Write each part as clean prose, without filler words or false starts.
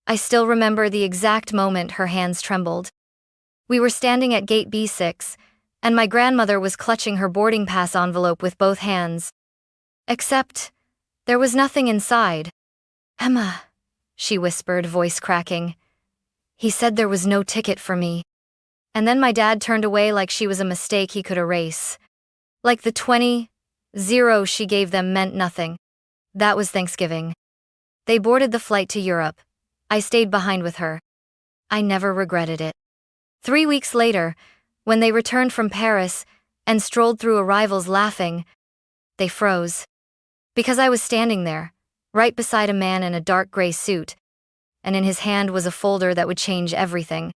I still remember the exact moment her hands trembled. We were standing at gate B6, and my grandmother was clutching her boarding pass envelope with both hands. Except, there was nothing inside. "Emma," she whispered, voice cracking. "He said there was no ticket for me." And then my dad turned away like she was a mistake he could erase. Like the 20 she gave them meant nothing. That was Thanksgiving. They boarded the flight to Europe. I stayed behind with her. I never regretted it. 3 weeks later, when they returned from Paris and strolled through arrivals laughing, they froze. Because I was standing there, right beside a man in a dark gray suit, and in his hand was a folder that would change everything.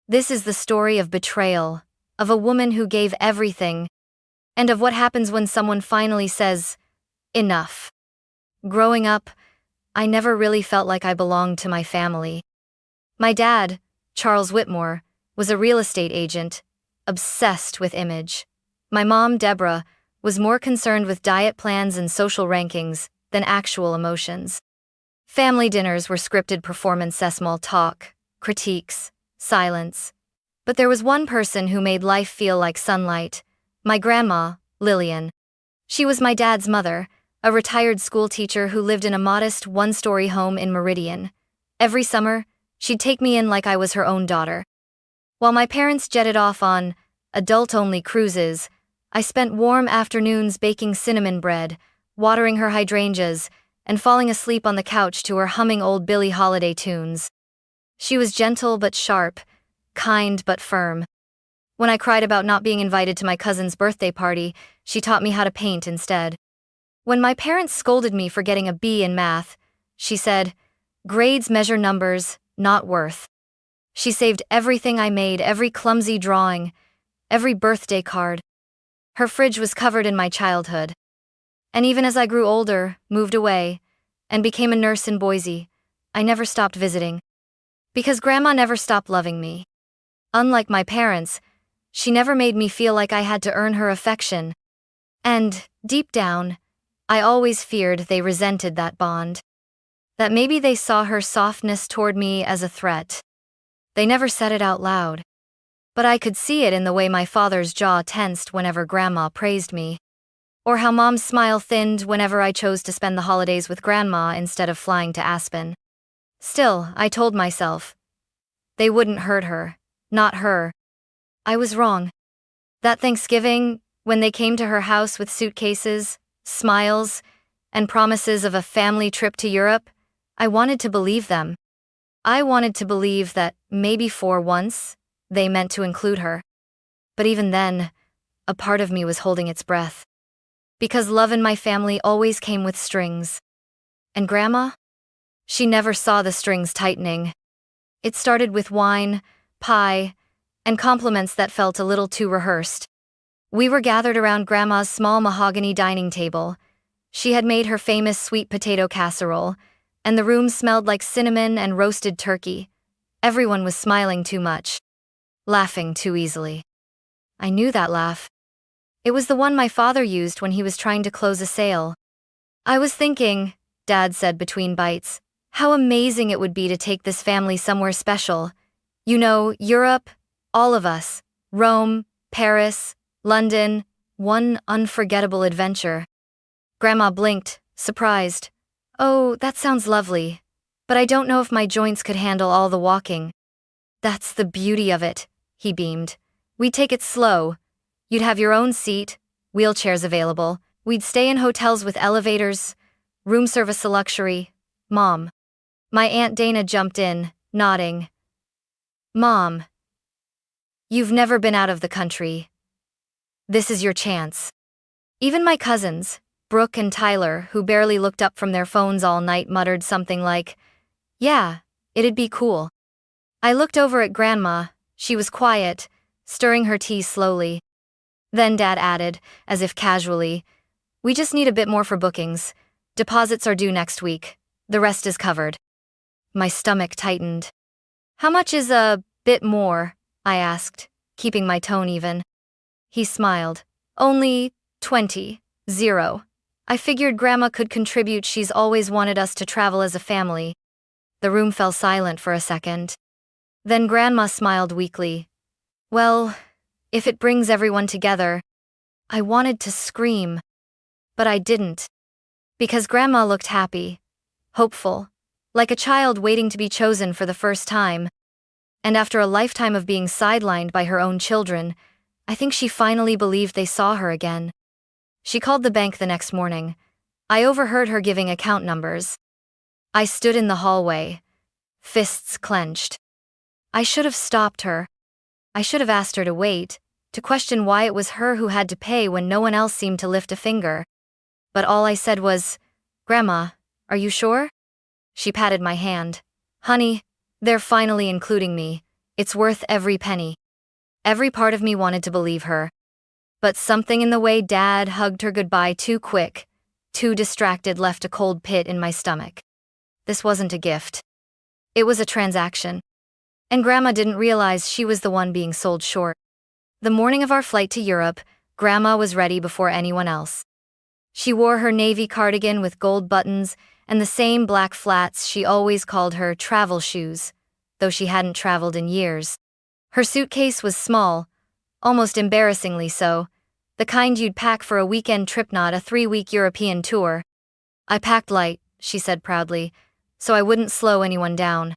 This is the story of betrayal, of a woman who gave everything, and of what happens when someone finally says, enough. Growing up, I never really felt like I belonged to my family. My dad, Charles Whitmore, was a real estate agent, obsessed with image. My mom, Deborah, was more concerned with diet plans and social rankings than actual emotions. Family dinners were scripted performance-small talk, critiques, silence. But there was one person who made life feel like sunlight, my grandma, Lillian. She was my dad's mother, a retired school teacher who lived in a modest one-story home in Meridian. Every summer, she'd take me in like I was her own daughter. While my parents jetted off on adult-only cruises, I spent warm afternoons baking cinnamon bread, watering her hydrangeas, and falling asleep on the couch to her humming old Billie Holiday tunes. She was gentle but sharp, kind but firm. When I cried about not being invited to my cousin's birthday party, she taught me how to paint instead. When my parents scolded me for getting a B in math, she said, "Grades measure numbers, not worth." She saved everything I made, every clumsy drawing, every birthday card. Her fridge was covered in my childhood. And even as I grew older, moved away, and became a nurse in Boise, I never stopped visiting. Because Grandma never stopped loving me. Unlike my parents, she never made me feel like I had to earn her affection. And, deep down, I always feared they resented that bond. That maybe they saw her softness toward me as a threat. They never said it out loud. But I could see it in the way my father's jaw tensed whenever Grandma praised me. Or how Mom's smile thinned whenever I chose to spend the holidays with Grandma instead of flying to Aspen. Still, I told myself, they wouldn't hurt her, not her. I was wrong. That Thanksgiving, when they came to her house with suitcases, smiles, and promises of a family trip to Europe, I wanted to believe them. I wanted to believe that, maybe for once, they meant to include her. But even then, a part of me was holding its breath. Because love in my family always came with strings. And Grandma? She never saw the strings tightening. It started with wine, pie, and compliments that felt a little too rehearsed. We were gathered around Grandma's small mahogany dining table. She had made her famous sweet potato casserole, and the room smelled like cinnamon and roasted turkey. Everyone was smiling too much, laughing too easily. I knew that laugh. It was the one my father used when he was trying to close a sale. "I was thinking," Dad said between bites, "how amazing it would be to take this family somewhere special. You know, Europe, all of us, Rome, Paris, London, one unforgettable adventure." Grandma blinked, surprised. "Oh, that sounds lovely. But I don't know if my joints could handle all the walking." "That's the beauty of it," he beamed. "We'd take it slow. You'd have your own seat, wheelchairs available. We'd stay in hotels with elevators, room service a luxury. Mom." My Aunt Dana jumped in, nodding. "Mom, you've never been out of the country. This is your chance." Even my cousins, Brooke and Tyler, who barely looked up from their phones all night, muttered something like, "Yeah, it'd be cool." I looked over at Grandma. She was quiet, stirring her tea slowly. Then Dad added, as if casually, "We just need a bit more for bookings. Deposits are due next week. The rest is covered." My stomach tightened. "How much is a bit more?" I asked, keeping my tone even. He smiled. "Only 20. I figured Grandma could contribute. She's always wanted us to travel as a family." The room fell silent for a second. Then Grandma smiled weakly. Well, if it brings everyone together. I wanted to scream. But I didn't. Because Grandma looked happy, hopeful, like a child waiting to be chosen for the first time. And after a lifetime of being sidelined by her own children, I think she finally believed they saw her again. She called the bank the next morning. I overheard her giving account numbers. I stood in the hallway, fists clenched. I should have stopped her. I should have asked her to wait, to question why it was her who had to pay when no one else seemed to lift a finger. But all I said was, Grandma, are you sure? She patted my hand. Honey, they're finally including me. It's worth every penny. Every part of me wanted to believe her. But something in the way Dad hugged her goodbye too quick, too distracted, left a cold pit in my stomach. This wasn't a gift. It was a transaction. And Grandma didn't realize she was the one being sold short. The morning of our flight to Europe, Grandma was ready before anyone else. She wore her navy cardigan with gold buttons and the same black flats she always called her travel shoes, though she hadn't traveled in years. Her suitcase was small, almost embarrassingly so, the kind you'd pack for a weekend trip, not a 3-week European tour. I packed light, she said proudly, so I wouldn't slow anyone down.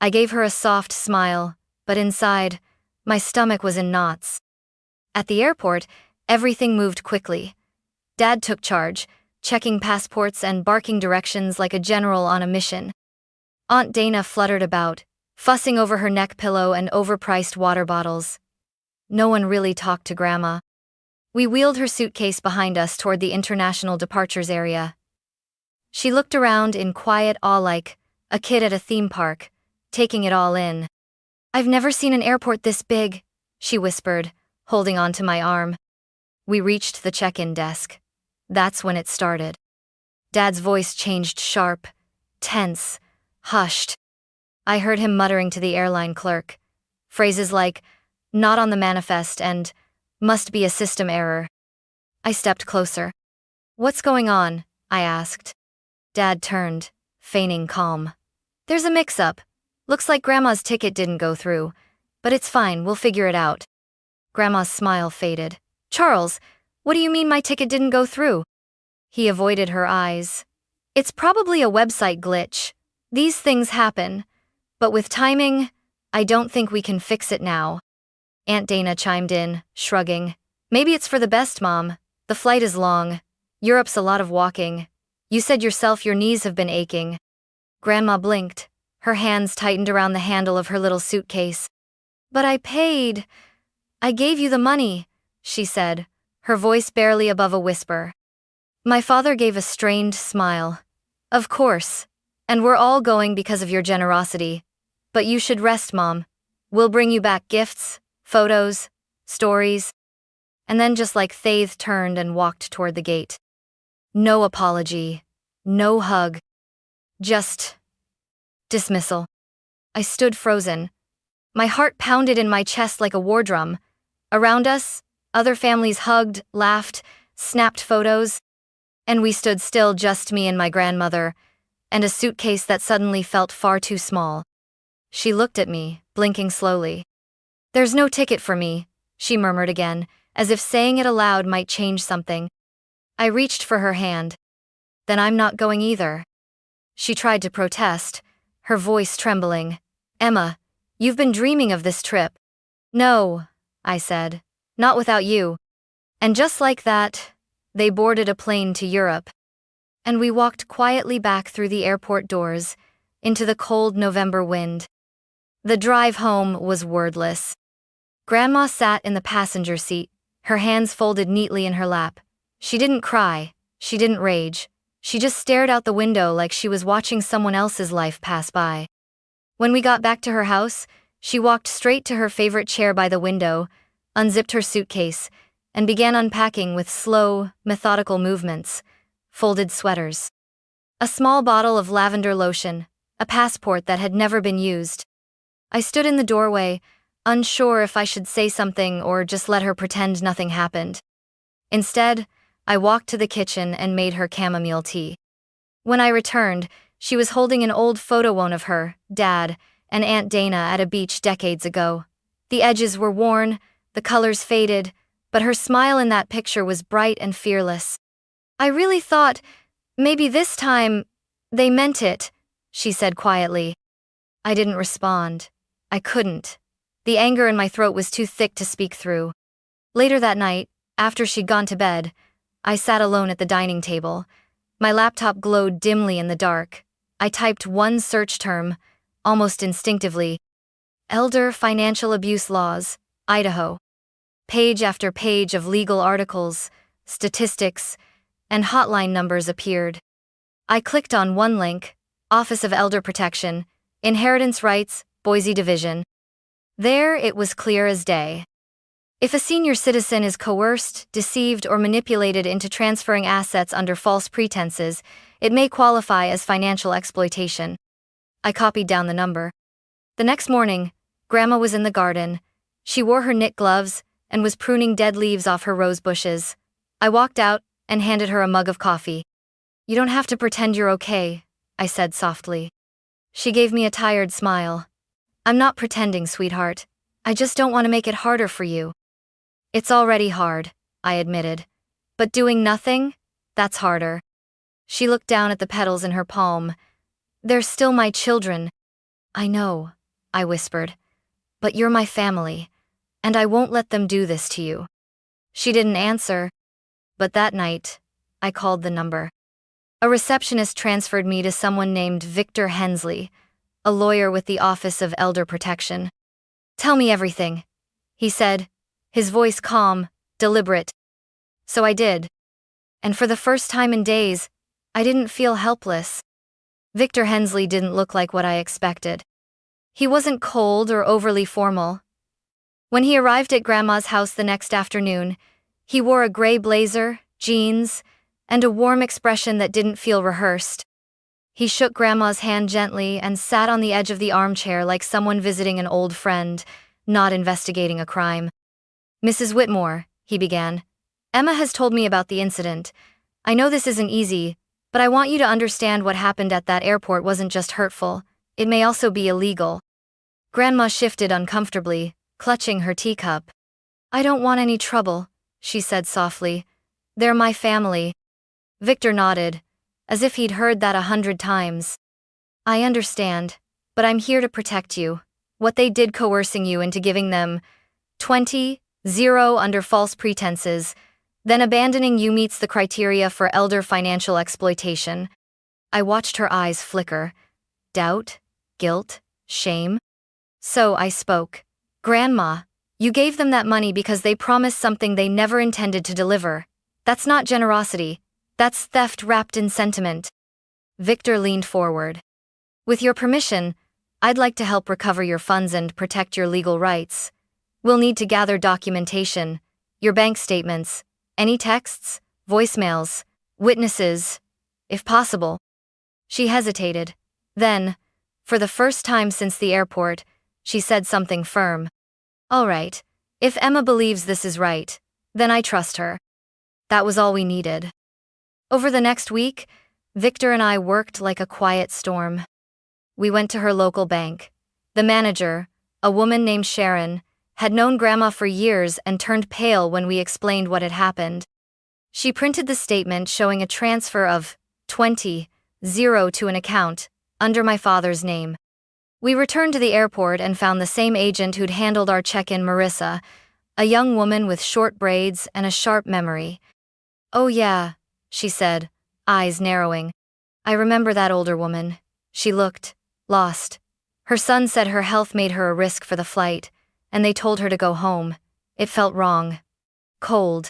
I gave her a soft smile, but inside, my stomach was in knots. At the airport, everything moved quickly. Dad took charge, checking passports and barking directions like a general on a mission. Aunt Dana fluttered about, fussing over her neck pillow and overpriced water bottles. No one really talked to Grandma. We wheeled her suitcase behind us toward the international departures area. She looked around in quiet awe like a kid at a theme park, taking it all in. I've never seen an airport this big, she whispered, holding onto my arm. We reached the check-in desk. That's when it started. Dad's voice changed sharp, tense, hushed. I heard him muttering to the airline clerk. Phrases like, not on the manifest and, must be a system error. I stepped closer. What's going on? I asked. Dad turned, feigning calm. There's a mix-up. Looks like Grandma's ticket didn't go through, but it's fine, we'll figure it out. Grandma's smile faded. Charles, what do you mean my ticket didn't go through? He avoided her eyes. It's probably a website glitch. These things happen. But with timing, I don't think we can fix it now. Aunt Dana chimed in, shrugging. Maybe it's for the best, Mom. The flight is long. Europe's a lot of walking. You said yourself your knees have been aching. Grandma blinked. Her hands tightened around the handle of her little suitcase. But I paid. I gave you the money, she said, her voice barely above a whisper. My father gave a strained smile. Of course. And we're all going because of your generosity. But you should rest, Mom. We'll bring you back gifts, photos, stories. And then just like Faith turned and walked toward the gate. No apology. No hug. Just dismissal. I stood frozen. My heart pounded in my chest like a war drum. Around us, other families hugged, laughed, snapped photos. And we stood still, just me and my grandmother, and a suitcase that suddenly felt far too small. She looked at me, blinking slowly. There's no ticket for me, she murmured again, as if saying it aloud might change something. I reached for her hand. Then I'm not going either. She tried to protest, her voice trembling. Emma, you've been dreaming of this trip. No, I said, not without you. And just like that, they boarded a plane to Europe. And we walked quietly back through the airport doors, into the cold November wind. The drive home was wordless. Grandma sat in the passenger seat, her hands folded neatly in her lap. She didn't cry, she didn't rage. She just stared out the window like she was watching someone else's life pass by. When we got back to her house, she walked straight to her favorite chair by the window, unzipped her suitcase, and began unpacking with slow, methodical movements. Folded sweaters. A small bottle of lavender lotion, a passport that had never been used. I stood in the doorway, unsure if I should say something or just let her pretend nothing happened. Instead, I walked to the kitchen and made her chamomile tea. When I returned, She was holding an old photo of her, Dad, and Aunt Dana at a beach decades ago. The edges were worn, the colors faded, but her smile in that picture was bright and fearless. "I really thought, maybe this time, they meant it," she said quietly. I didn't respond. I couldn't. The anger in my throat was too thick to speak through. Later that night, after she'd gone to bed, I sat alone at the dining table. My laptop glowed dimly in the dark. I typed one search term, almost instinctively: Elder Financial Abuse Laws, Idaho. Page after page of legal articles, statistics, and hotline numbers appeared. I clicked on one link: Office of Elder Protection, Inheritance Rights, Boise Division. There it was clear as day. If a senior citizen is coerced, deceived, or manipulated into transferring assets under false pretenses, it may qualify as financial exploitation. I copied down the number. The next morning, Grandma was in the garden. She wore her knit gloves and was pruning dead leaves off her rose bushes. I walked out and handed her a mug of coffee. "You don't have to pretend you're okay," I said softly. She gave me a tired smile. "I'm not pretending, sweetheart. I just don't want to make it harder for you." "It's already hard," I admitted. "But doing nothing? That's harder." She looked down at the petals in her palm. "They're still my children." "I know," I whispered. "But you're my family, and I won't let them do this to you." She didn't answer. But that night, I called the number. A receptionist transferred me to someone named Victor Hensley, a lawyer with the Office of Elder Protection. "Tell me everything," he said, his voice calm, deliberate. So I did. And for the first time in days, I didn't feel helpless. Victor Hensley didn't look like what I expected. He wasn't cold or overly formal. When he arrived at Grandma's house the next afternoon, he wore a gray blazer, jeans, and a warm expression that didn't feel rehearsed. He shook Grandma's hand gently and sat on the edge of the armchair like someone visiting an old friend, not investigating a crime. "Mrs. Whitmore," he began, "Emma has told me about the incident. I know this isn't easy, but I want you to understand what happened at that airport wasn't just hurtful, it may also be illegal." Grandma shifted uncomfortably, clutching her teacup. "I don't want any trouble," she said softly. "They're my family." Victor nodded, as if he'd heard that 100 times. "I understand, but I'm here to protect you. What they did coercing you into giving them 20 under false pretenses, then abandoning you meets the criteria for elder financial exploitation." I watched her eyes flicker. Doubt? Guilt? Shame? So I spoke. "Grandma, you gave them that money because they promised something they never intended to deliver. That's not generosity. That's theft wrapped in sentiment." Victor leaned forward. "With your permission, I'd like to help recover your funds and protect your legal rights. We'll need to gather documentation, your bank statements, any texts, voicemails, witnesses, if possible." She hesitated. Then, for the first time since the airport, she said something firm. "All right, if Emma believes this is right, then I trust her." That was all we needed. Over the next week, Victor and I worked like a quiet storm. We went to her local bank. The manager, a woman named Sharon, had known Grandma for years and turned pale when we explained what had happened. She printed the statement showing a transfer of 20 to an account under my father's name. We returned to the airport and found the same agent who'd handled our check-in, Marissa, a young woman with short braids and a sharp memory. "Oh yeah," she said, eyes narrowing. "I remember that older woman. She looked lost. Her son said her health made her a risk for the flight, and they told her to go home. It felt wrong. Cold."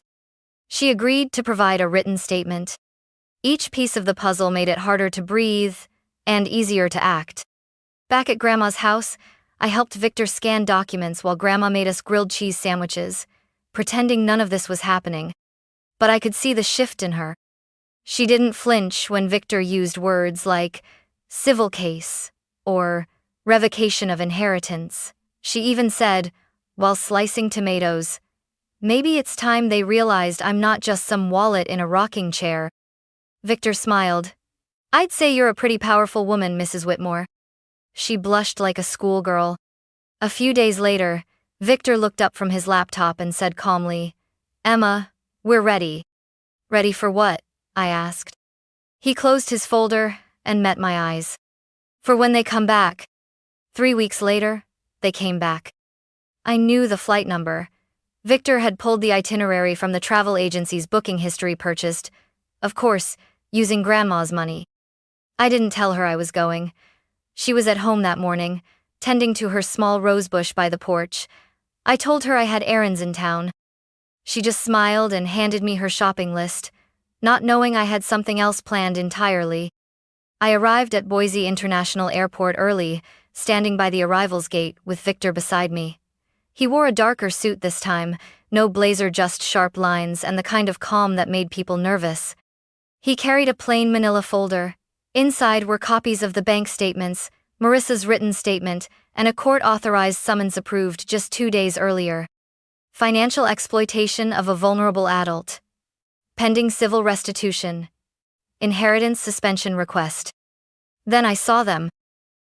She agreed to provide a written statement. Each piece of the puzzle made it harder to breathe and easier to act. Back at Grandma's house, I helped Victor scan documents while Grandma made us grilled cheese sandwiches, pretending none of this was happening. But I could see the shift in her. She didn't flinch when Victor used words like civil case or revocation of inheritance. She even said, while slicing tomatoes, "Maybe it's time they realized I'm not just some wallet in a rocking chair." Victor smiled. I'd say you're a pretty powerful woman, Mrs. Whitmore. She blushed like a schoolgirl. A few days later, Victor looked up from his laptop and said calmly, "Emma, we're ready." "Ready for what?" I asked. He closed his folder and met my eyes. "For when they come back." 3 weeks later, they came back. I knew the flight number. Victor had pulled the itinerary from the travel agency's booking history purchased, of course, using Grandma's money. I didn't tell her I was going. She was at home that morning, tending to her small rosebush by the porch. I told her I had errands in town. She just smiled and handed me her shopping list, not knowing I had something else planned entirely. I arrived at Boise International Airport early, standing by the arrivals gate with Victor beside me. He wore a darker suit this time, no blazer, just sharp lines and the kind of calm that made people nervous. He carried a plain manila folder. Inside were copies of the bank statements, Marissa's written statement, and a court-authorized summons approved just 2 days earlier. Financial exploitation of a vulnerable adult. Pending civil restitution. Inheritance suspension request. Then I saw them.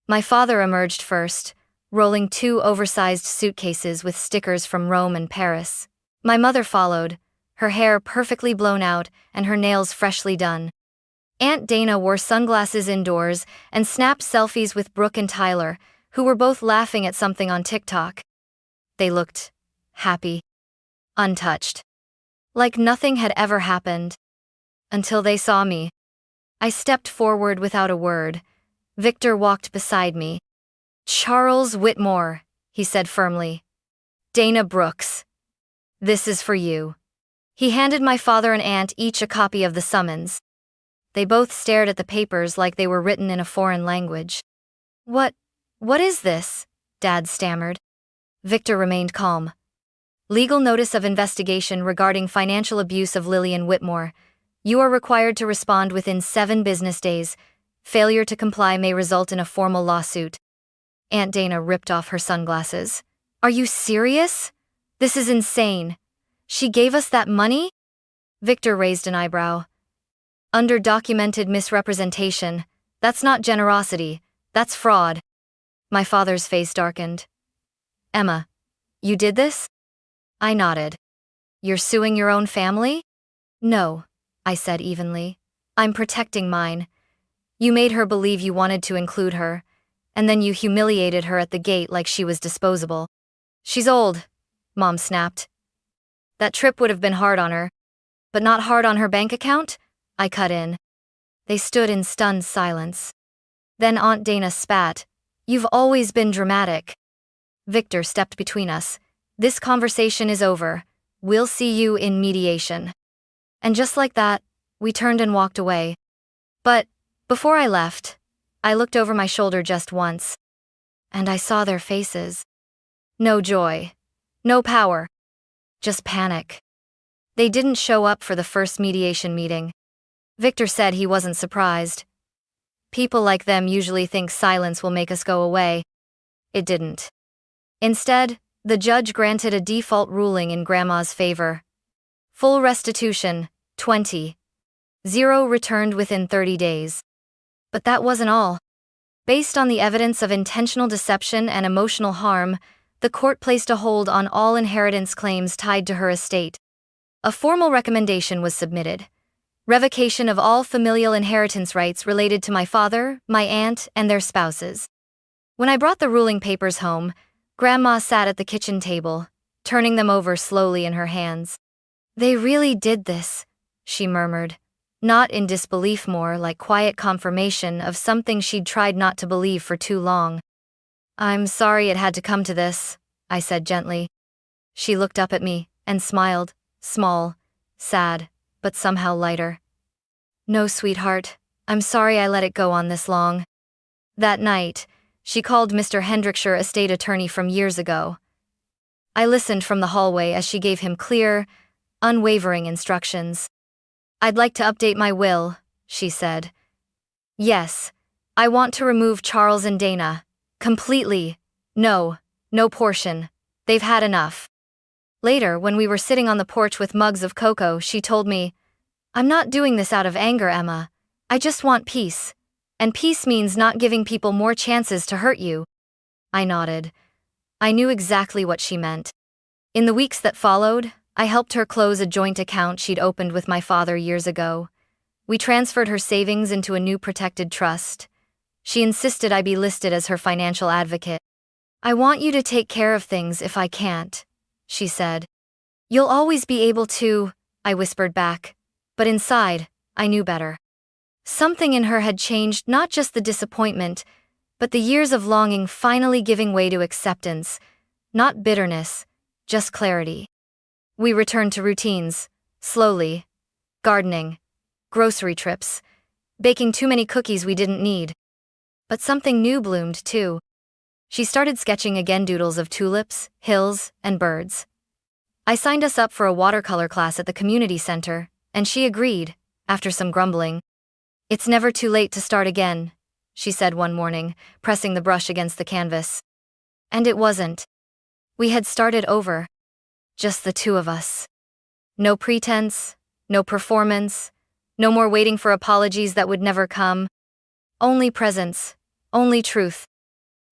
My father emerged first, rolling 2 oversized suitcases with stickers from Rome and Paris. My mother followed, her hair perfectly blown out and her nails freshly done. Aunt Dana wore sunglasses indoors and snapped selfies with Brooke and Tyler, who were both laughing at something on TikTok. They looked happy, untouched, like nothing had ever happened. Until they saw me. I stepped forward without a word. Victor walked beside me. "Charles Whitmore," he said firmly. "Dana Brooks. This is for you." He handed my father and aunt each a copy of the summons. They both stared at the papers like they were written in a foreign language. What is this?" Dad stammered. Victor remained calm. "Legal notice of investigation regarding financial abuse of Lillian Whitmore. You are required to respond within 7 business days. Failure to comply may result in a formal lawsuit." Aunt Dana ripped off her sunglasses. "Are you serious? This is insane. She gave us that money?" Victor raised an eyebrow. "Under documented misrepresentation, that's not generosity, that's fraud." My father's face darkened. "Emma, you did this?" I nodded. "You're suing your own family?" "No," I said evenly. "I'm protecting mine. You made her believe you wanted to include her, and then you humiliated her at the gate like she was disposable." "She's old," Mom snapped. "That trip would have been hard on her." "But not hard on her bank account?" I cut in. They stood in stunned silence. Then Aunt Dana spat. "You've always been dramatic." Victor stepped between us. "This conversation is over. We'll see you in mediation." And just like that, we turned and walked away. But before I left, I looked over my shoulder just once. And I saw their faces. No joy. No power. Just panic. They didn't show up for the first mediation meeting. Victor said he wasn't surprised. People like them usually think silence will make us go away. It didn't. Instead, the judge granted a default ruling in Grandma's favor. Full restitution, 20. 0 returned within 30 days. But that wasn't all. Based on the evidence of intentional deception and emotional harm, the court placed a hold on all inheritance claims tied to her estate. A formal recommendation was submitted. Revocation of all familial inheritance rights related to my father, my aunt, and their spouses. When I brought the ruling papers home, Grandma sat at the kitchen table, turning them over slowly in her hands. "They really did this," she murmured, not in disbelief, more like quiet confirmation of something she'd tried not to believe for too long. "I'm sorry it had to come to this," I said gently. She looked up at me and smiled, small, sad, but somehow lighter. "No, sweetheart, I'm sorry I let it go on this long." That night, she called Mr. Hendrickshire, estate attorney from years ago. I listened from the hallway as she gave him clear, unwavering instructions. "I'd like to update my will," she said. "Yes, I want to remove Charles and Dana. Completely. No portion. They've had enough." Later, when we were sitting on the porch with mugs of cocoa, she told me, "I'm not doing this out of anger, Emma. I just want peace. And peace means not giving people more chances to hurt you. I nodded. I knew exactly what she meant. In the weeks that followed, I helped her close a joint account she'd opened with my father years ago. We transferred her savings into a new protected trust. She insisted I be listed as her financial advocate. I want you to take care of things if I can't, she said. You'll always be able to, I whispered back. But inside, I knew better. Something in her had changed, not just the disappointment, but the years of longing finally giving way to acceptance, not bitterness, just clarity. We returned to routines, slowly. Gardening, grocery trips, baking too many cookies we didn't need. But something new bloomed, too. She started sketching again, doodles of tulips, hills, and birds. I signed us up for a watercolor class at the community center, and she agreed, after some grumbling. It's never too late to start again, she said one morning, pressing the brush against the canvas. And it wasn't. We had started over. Just the two of us. No pretense, no performance, no more waiting for apologies that would never come. Only presence, only truth.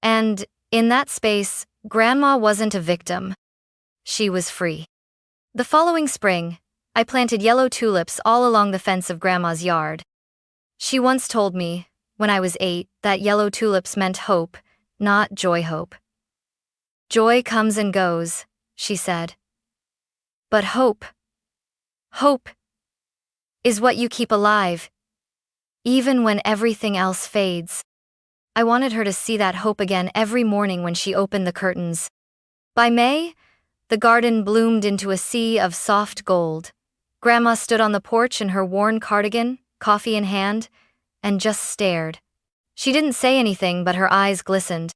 And, in that space, Grandma wasn't a victim. She was free. The following spring, I planted yellow tulips all along the fence of Grandma's yard. She once told me, when I was 8, that yellow tulips meant hope, not joy hope. Joy comes and goes, she said. But hope is what you keep alive, even when everything else fades. I wanted her to see that hope again every morning when she opened the curtains. By May, the garden bloomed into a sea of soft gold. Grandma stood on the porch in her worn cardigan, coffee in hand, and just stared. She didn't say anything, but her eyes glistened.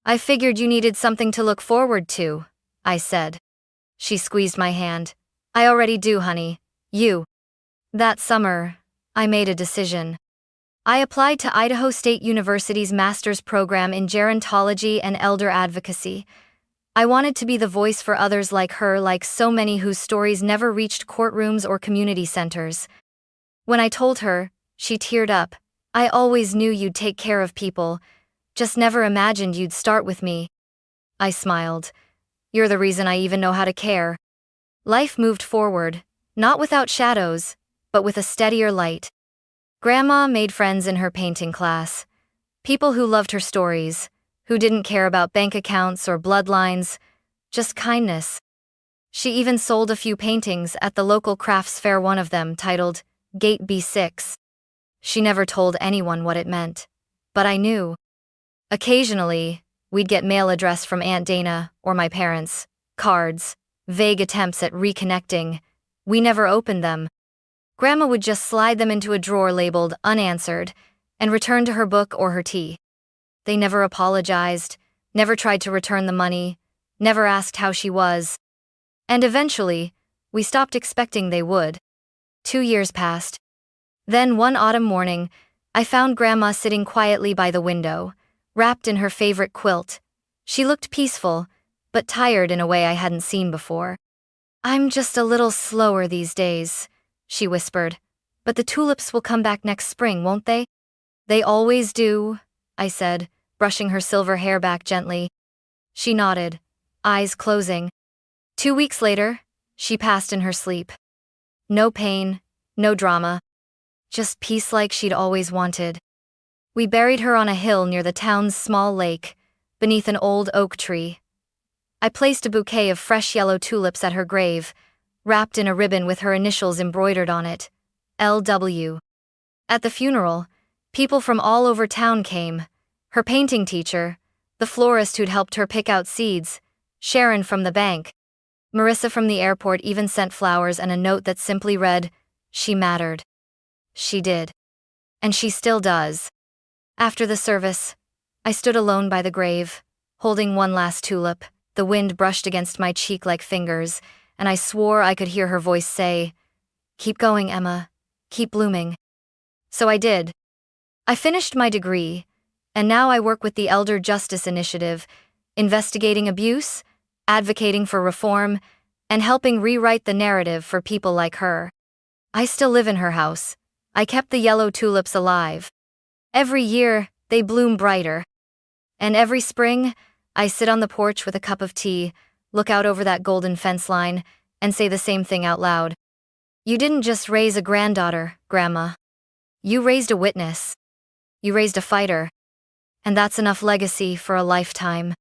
I figured you needed something to look forward to, I said. She squeezed my hand. I already do, honey. You. That summer, I made a decision. I applied to Idaho State University's master's program in gerontology and elder advocacy. I wanted to be the voice for others like her, like so many whose stories never reached courtrooms or community centers. When I told her, she teared up. I always knew you'd take care of people, just never imagined you'd start with me. I smiled. You're the reason I even know how to care. Life moved forward, not without shadows, but with a steadier light. Grandma made friends in her painting class. People who loved her stories, who didn't care about bank accounts or bloodlines, just kindness. She even sold a few paintings at the local crafts fair, one of them titled Gate B6. She never told anyone what it meant, but I knew. Occasionally, we'd get mail addressed from Aunt Dana or my parents, cards, vague attempts at reconnecting. We never opened them. Grandma would just slide them into a drawer labeled unanswered and return to her book or her tea. They never apologized, never tried to return the money, never asked how she was. And eventually, we stopped expecting they would. 2 years passed. Then one autumn morning, I found Grandma sitting quietly by the window, wrapped in her favorite quilt. She looked peaceful, but tired in a way I hadn't seen before. I'm just a little slower these days, she whispered. But the tulips will come back next spring, won't they? They always do, I said, brushing her silver hair back gently. She nodded, eyes closing. 2 weeks later, she passed in her sleep. No pain, no drama. Just peace like she'd always wanted. We buried her on a hill near the town's small lake, beneath an old oak tree. I placed a bouquet of fresh yellow tulips at her grave, wrapped in a ribbon with her initials embroidered on it, L.W. At the funeral, people from all over town came. Her painting teacher, the florist who'd helped her pick out seeds, Sharon from the bank. Marissa from the airport even sent flowers and a note that simply read, "She mattered." She did. And she still does. After the service, I stood alone by the grave, holding one last tulip. The wind brushed against my cheek like fingers, and I swore I could hear her voice say, "Keep going, Emma. Keep blooming." So I did. I finished my degree, and now I work with the Elder Justice Initiative, investigating abuse, advocating for reform, and helping rewrite the narrative for people like her. I still live in her house. I kept the yellow tulips alive. Every year, they bloom brighter. And every spring, I sit on the porch with a cup of tea, look out over that golden fence line, and say the same thing out loud. You didn't just raise a granddaughter, Grandma. You raised a witness. You raised a fighter. And that's enough legacy for a lifetime.